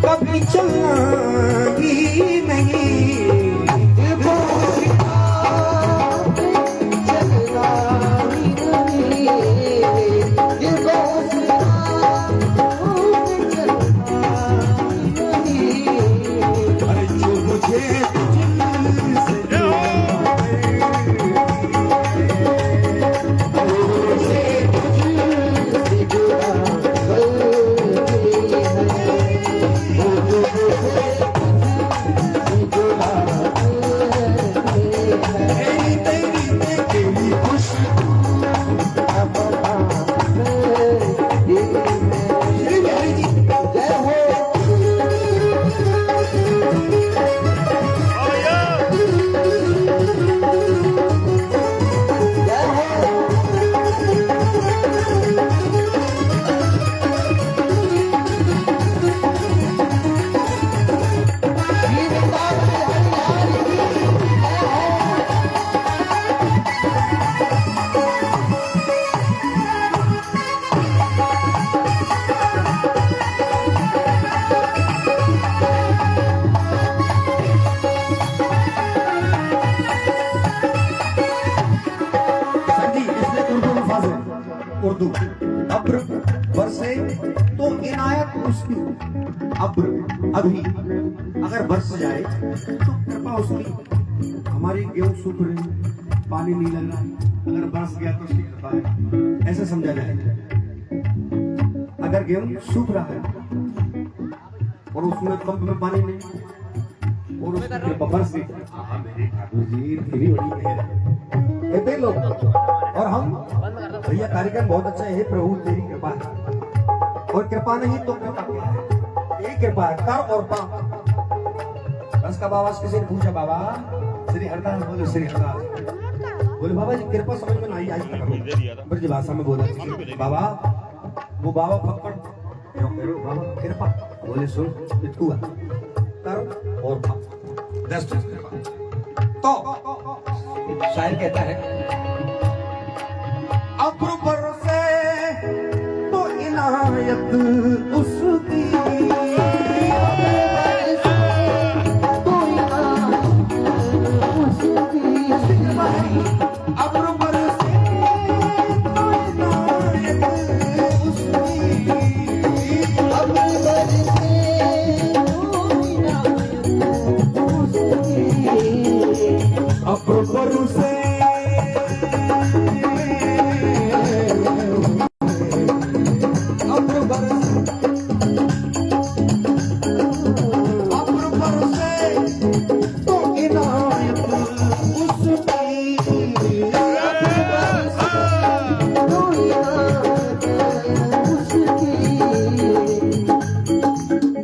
कभी चलना ही नहीं। उर्दू अब्र बरसे तो इनायत उसकी। अब्र अभी अगर बरस जाए तो कृपा उसकी। हमारी गेहूं सूख रही, पानी नहीं लग रहा, अगर बरस गया तो उसकी कृपा है, ऐसा समझा जाए। अगर गेहूं सूख रहा है और उसमें पंप में पानी नहीं और उसकी कृपा बरस गई, मेरे ठाकुर जी तेरी बड़ी मेहर है, कहते लोग। और हम भैया कार्यक्रम बहुत अच्छा है, प्रभु तेरी कृपा है, और कृपा नहीं तो कृपा क्या है? यही कृपा है, कर और पा। रस का बाबा से किसी ने पूछा, बाबा श्री हरदास, बोले श्री हरदास। बोले बाबा जी कृपा समझ में नहीं आई, ब्रज भाषा में बोला बाबा। वो बाबा पकड़ बाबा कृपा, बोले सुन इतकुआ कर और पा, 10 तो शायर कहता है अब्र बरसे तो इनायत उसकी। अब्र बरसे तो इनायत उसकी।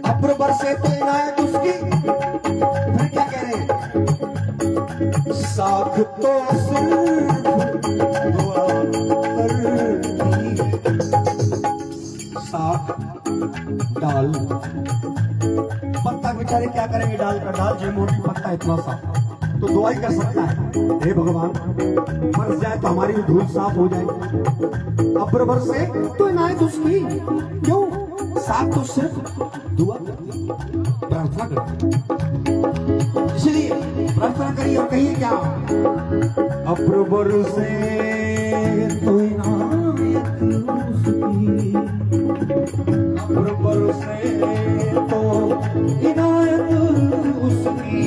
अब्र बरसे तो इनायत उसकी। अब्र बरसे साख तो सिर्फ दुआ करती। साख डाल पत्ता बेचारे क्या करेंगे, डाल का डाल जो मोटी पत्ता इतना सा तो दुआई कर सकता है, हे भगवान मर जाए तो हमारी भी धूल साफ हो जाए। अब्र बरसे तो इनायत उसकी। क्यों? साख तो सिर्फ दुआ करती, प्रार्थना करती, इसलिए प्रार्थना करिए और कहिए क्या? अब्र बरसे तो इनायत उसकी। अब्र बरसे तो इनायत उसकी।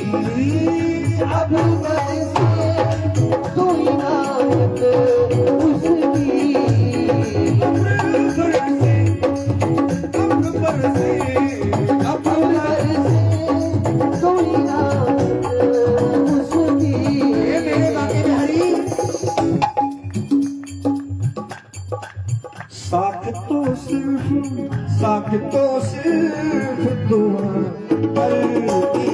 अब्र बरसे तो इनायत उसकी। अब्र बरसे, अब्र बरसे, अब्र बरसे तो इनायत उसकी। ये मेरे बाके में हरी साख तो सिर्फ दुआ करती।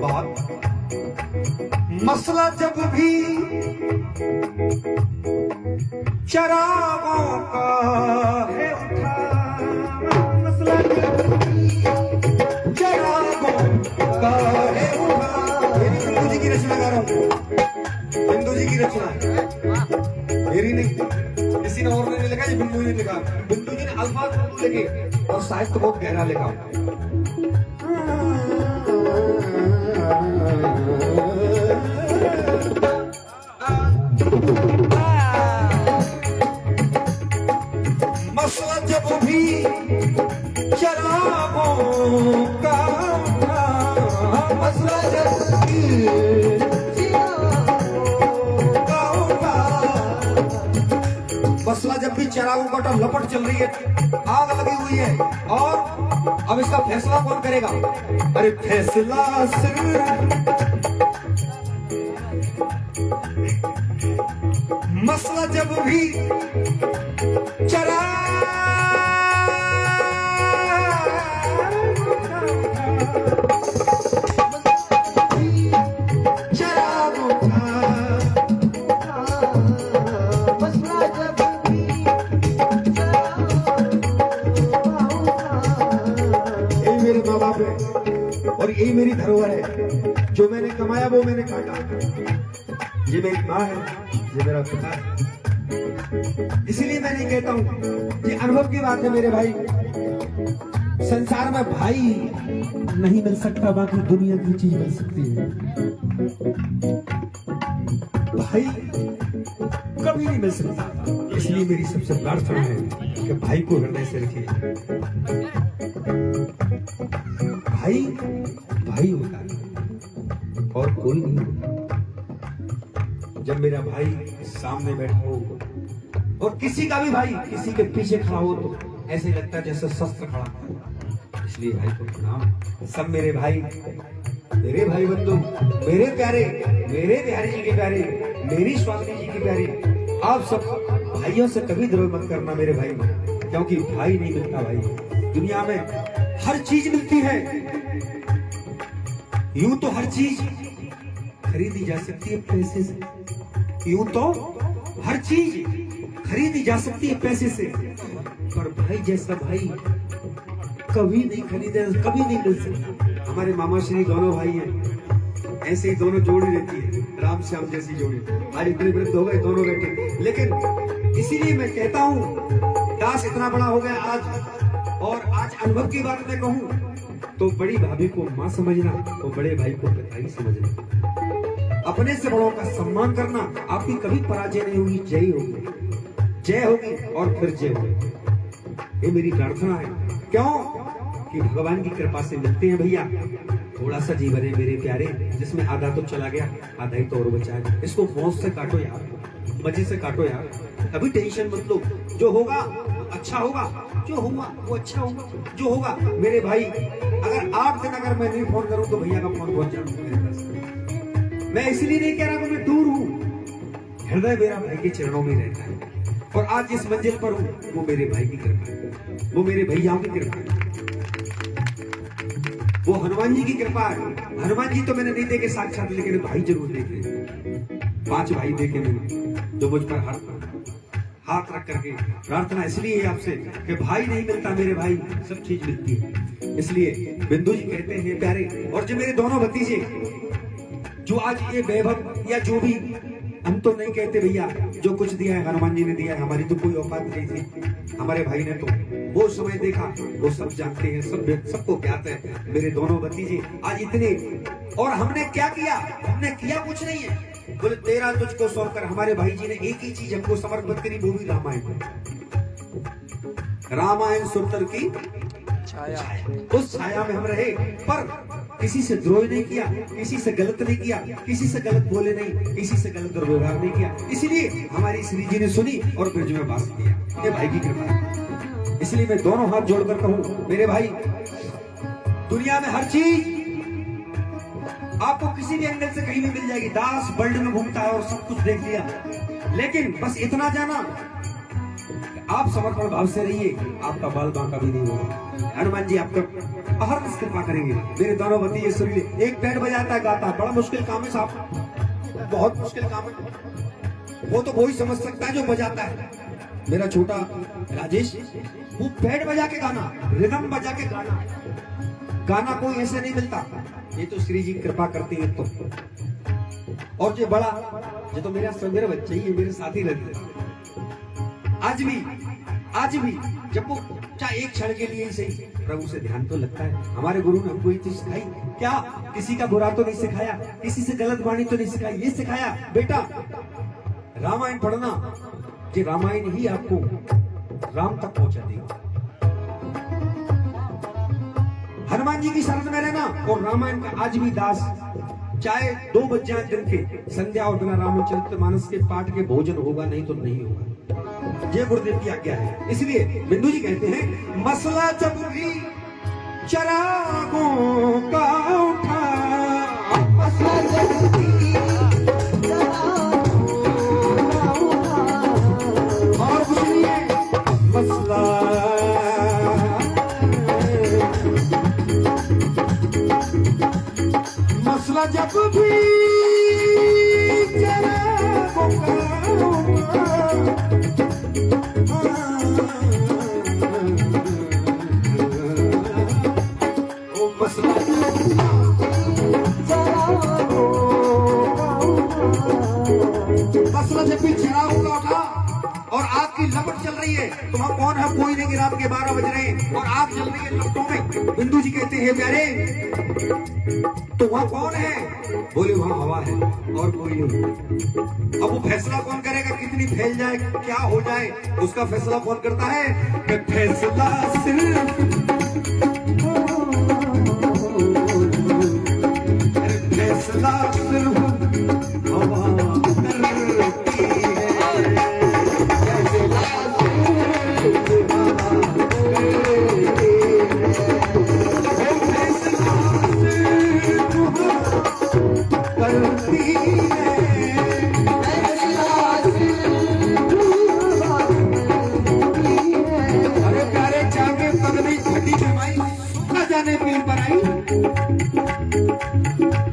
बहुत मसला जब भी चरागों का है उठा, मसला जब भी चरागों का है उठा। ये भी बिंदु जी की रचना गा रहा हूँ, बिंदु जी की रचना मेरी नहीं, किसी ने और ने लिखा, ये बिंदु जी ने लिखा। बिंदु जी ने अल्फाज लिखे और साहित्य बहुत गहरा लिखा। मसला जब भी शराबों का उठा, मसला जब भी मसला जब भी चरागों का उठा, लपट चल रही है, आग लगी हुई है, और अब इसका फैसला कौन करेगा? अरे फैसला सिर्फ मसला जब भी चरा और यही मेरी धरोहर है, जो मैंने कमाया वो मैंने काटा। ये मेरी माँ है, ये मेरा पिता है। इसीलिए मैं नहीं कहता हूँ, ये अनुभव की बात है मेरे भाई। संसार में भाई नहीं मिल सकता, बाकी दुनिया की चीज मिल सकती है। भाई कभी नहीं मिल सकता, इसलिए मेरी सबसे प्रार्थना है कि भाई को हृदय से रखिए। भाई भाई होता है और कोई नहीं होता। जब मेरा भाई सामने बैठा हो और किसी का भी भाई किसी के पीछे खड़ा हो तो ऐसे लगता है जैसे शस्त्र खड़ा हो। इसलिए भाई को प्रणाम। सब मेरे भाई बंधु, मेरे प्यारे, मेरे बिहारी जी के प्यारे, मेरी स्वामी जी की प्यारी, आप सब भाइयों से कभी द्रोह मत करना मेरे भाई, क्योंकि भाई नहीं मिलता भाई। दुनिया में हर चीज मिलती है, यूं तो हर चीज खरीदी जा सकती है पैसे से, यूं तो हर चीज खरीदी जा सकती है पैसे से, पर भाई जैसा भाई कभी नहीं खरीदे, कभी नहीं मिल सकता। हमारे मामा श्री दोनों भाई हैं, ऐसे ही दोनों जोड़ी रहती है, राम श्याम जैसी जोड़ी। आज इतने वृद्ध हो गए दोनों बेटे, लेकिन इसीलिए मैं कहता हूँ दास इतना बड़ा हो गया आज। और आज अनुभव की बात मैं कहूँ तो बड़ी भाभी को माँ समझना, तो बड़े भाई को पिताई समझना, अपने से बड़ों का सम्मान करना। आपकी कभी पराजय नहीं होगी, जय होगी, जय होगी और फिर जय होगी। ये मेरी प्रार्थना है। क्यों कि भगवान की कृपा से मिलते हैं भैया। थोड़ा सा जीवन है मेरे प्यारे, जिसमें आधा तो चला गया, आधा ही तो और बचा है। इसको मौज से काटो यार, मजे से काटो यार, कभी टेंशन मत लो। जो होगा अच्छा होगा, जो होगा वो अच्छा होगा, जो होगा मेरे भाई। अगर 8 दिन अगर मैं नहीं फोन करूं तो भैया का फोन पहुंच जाऊंगा मेरे पास। मैं इसलिए नहीं कह रहा कि मैं दूर हूं, हृदय मेरा भाई के चरणों में रहता है। और आज जिस मंजिल पर हूं वो मेरे भाई की कृपा है, वो मेरे भैयाओं की कृपा है, वो हनुमान जी की कृपा है। हनुमान जी तो मैंने नहीं देखे साक्षात, लेकिन भाई जरूर देखे। 5 भाई देखे मैंने, जो मुझ पर हाथ रख करके प्रार्थना इसलिए है आपसे कि भाई नहीं मिलता मेरे भाई, सब चीज मिलती है। इसलिए बिंदु जी कहते हैं प्यारे, और जो मेरे दोनों भतीजे जो आज ये वैभव या जो भी, हम तो नहीं कहते भैया, जो कुछ दिया है हनुमान जी ने दिया है, हमारी तो कोई औकात नहीं थी। हमारे भाई ने तो वो समय देखा, वो सब जानते हैं, सबको ज्ञात है। मेरे दोनों भतीजे आज इतने, और हमने क्या किया? हमने किया कुछ नहीं है, बोले तेरा तुझको सौंपकर हमारे भाई जी ने एक ही चीज हमको समर्पित करी, वो भी रामायण। रामायण सुनकर की छाया, उस छाया में हम रहे, पर किसी से द्रोह नहीं किया, किसी से गलत नहीं किया, किसी से गलत बोले नहीं, किसी से गलत दुर्व्यवहार नहीं किया। इसलिए हमारी श्री जी ने सुनी और ब्रज में वास किया। ये भाई की कृपा है। इसलिए मैं दोनों हाथ जोड़कर कहूं मेरे भाई, दुनिया में हर चीज आपको किसी भी एंगल से कहीं भी मिल जाएगी। दास वर्ल्ड में घूमता है और सब कुछ देख लिया, लेकिन बस इतना जाना आप समर्पण भाव से रहिए, आपका बाल बांका भी नहीं होगा। हनुमान जी आपका अहर्निश कृपा करेंगे। मेरे दोनों पति ये सुरीले, एक बैंड बजाता है गाता है, बड़ा मुश्किल काम है साहब, बहुत मुश्किल काम है। वो तो वही समझ सकता है जो बजाता है। मेरा छोटा राजेश वो बैंड बजा के गाना, रिदम बजा के गाना, गाना कोई ऐसे नहीं मिलता, ये तो श्री जी कृपा करती है। तो और जो बड़ा, ये तो मेरे बच्चे ही, मेरे साथ ही रहते हैं। आज भी जब वो चाहे एक क्षण के लिए ही सही प्रभु से ध्यान तो लगता है। हमारे गुरु ने हमको ये चीज सिखाई, क्या किसी का बुरा तो नहीं सिखाया, किसी से गलत वाणी तो नहीं सिखाई, ये सिखाया बेटा रामायण पढ़ना, कि रामायण ही आपको राम तक पहुंचा देगा। हनुमान जी की शरण में रहना, और रामायण का आज भी दास, चाहे 2 बज जाए दिन के, संध्या और बिना रामचरितमानस के पाठ के भोजन होगा नहीं तो नहीं होगा। ये गुरुदेव की आज्ञा है। इसलिए बिंदु जी कहते हैं, मसला जब भी चरागों का उठा, मसला जब भी और कुछ नहीं है, मसला जब भी चरागों का उठा, मसला जब भी चरागों का उठा और आग की लपट चल रही है, तो वहां कौन है? कोई नहीं, रात के 12 बज रहे हैं और आग जल रही है लपटों में। बिंदु जी कहते हैं प्यारे, तो वहां कौन है? बोले वहां हवा है और कोई नहीं। अब वो फैसला कौन करेगा, कितनी फैल जाए, क्या हो जाए, उसका फैसला कौन करता है? कि फैसला सिर्फ फैसला सिर्फ हवा करती है। अरे प्यारे जाके पगली घटी जमाई, न जाने पीर पर आई।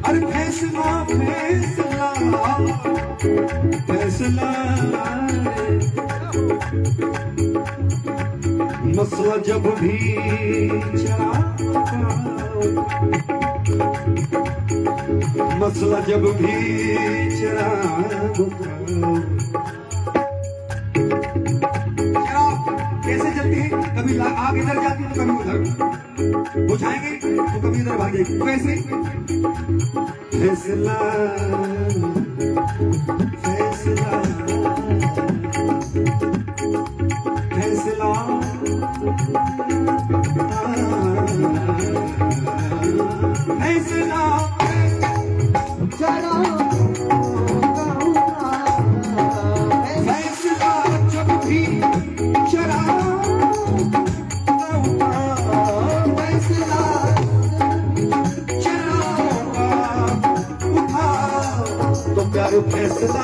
अरे फैसला फैसला फैसला, मसला जब भी चला, मसला जब भी चला, कैसे चलती है? कभी आग इधर जाती है तो कभी उधर, बुझाएंगे तो कभी इधर भाग जाएगी। वैसे फैसला फैसला फैसला फैसला फैसला जब भी चला, फैसला चला उठा, तो प्यारे फैसला